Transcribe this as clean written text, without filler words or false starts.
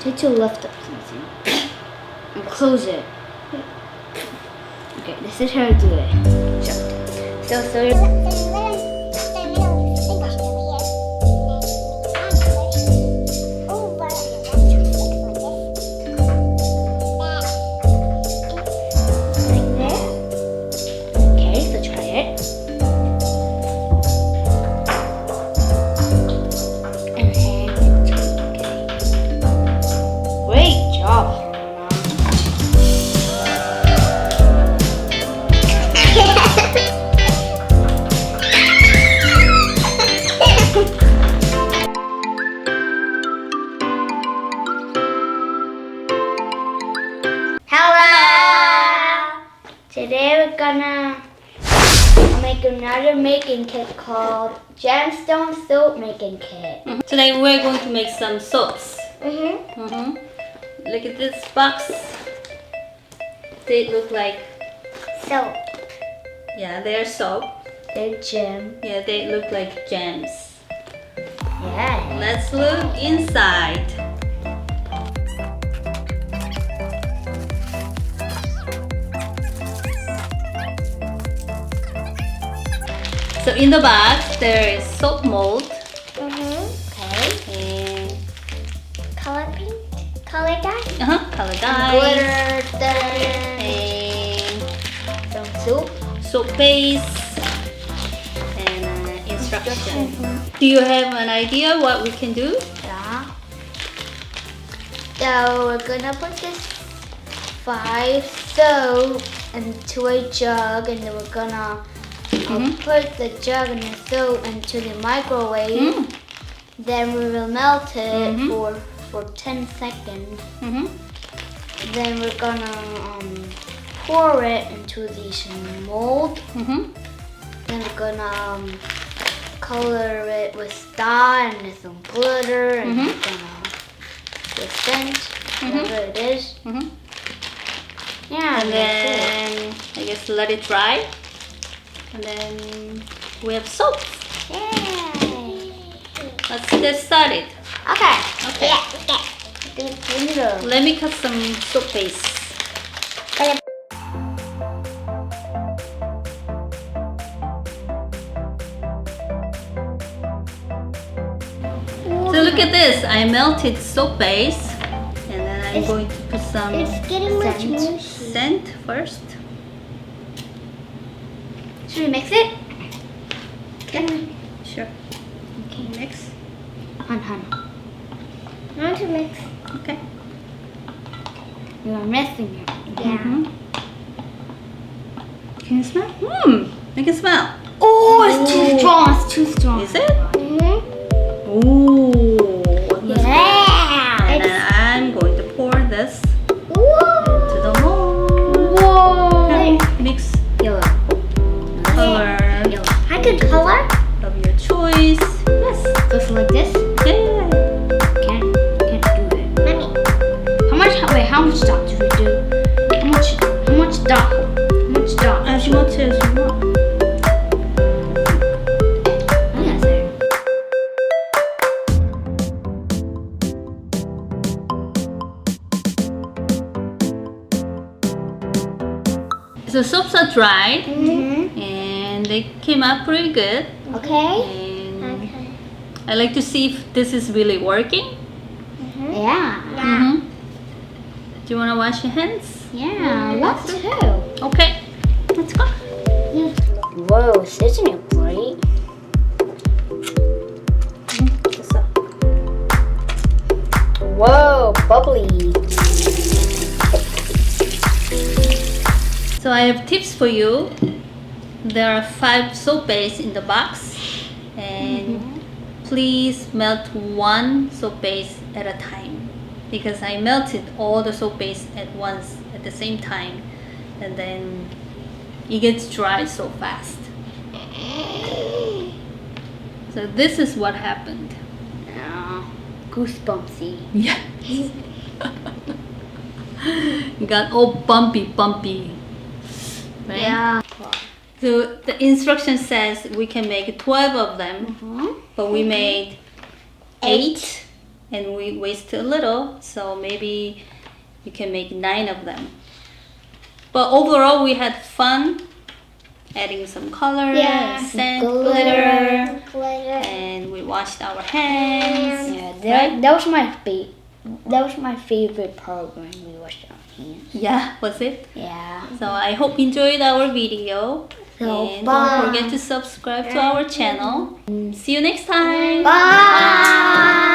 Need to lift up something and close it. Okay, this is how to do it. So like this. Okay, so try it. And then great job. Hello! Today we're gonna make another making kit called Gemstone Soap Making Kit. Today we're going to make some soaps. Look at this box. They look like, Soap. yeah, they're soap. They're gem. Yeah, they look like gems. Yeah. Let's look inside. So in the box there is soap mold Okay. and Color paint. Color dye. color dye Glitter. and Some soup. soap base and instruction. Do you have an idea what we can do? Yeah. So we're gonna put this 5 soap into a jug, and then we're gonna put the jug and the soap into the microwave. Then we will melt it for 10 seconds. Then we're gonna pour it into this mold. Then we're gonna color it with dye and some glitter, and we're gonna with scent, whatever it is. Yeah, And then I guess let it dry. And then we have soap. Yay! Let's get started. Okay. Okay. Yeah. Let me cut some soap base. So look at this. I melted soap base, and then I'm going to put some Getting much more. scent first. Should we mix it? Sure. Okay, mix. I want to mix. Okay. You are mixing it. Can you smell? I can smell. Oh, it's too strong. It's too strong. Is it? Ooh. Yeah. And then I'm going to pour this Whoa. into the mold. Whoa. Okay, mix Yellow. color Yellow. I could color. of your choice. Yes. Just like this. Yeah. Can't do it. Mommy. How much dot do we do? How much dot? How much dot? As much as you want. So soaps are dried and they came out pretty good. Okay. And I like to see if this is really working. Yeah. Do you want to wash your hands? Yeah. Love to. Okay, let's go. Whoa, isn't it great? Whoa, bubbly. So I have tips for you. There are 5 soap base in the box, and please melt 1 soap base at a time, because I melted all the soap base at once at the same time, and then it gets dry so fast. So this is what happened. Goosebumpsy. Yeah. It got all bumpy. Right? Yeah. So the instruction says we can make 12 of them, but we made 8 and we waste a little, so maybe you can make 9 of them. But overall, we had fun adding some color, and scent, glitter, and we washed our hands. Yeah, that was my favorite part when we washed our hands. Yeah, was it? Yeah. So I hope you enjoyed our video. And don't forget to subscribe to our channel. See you next time. Bye.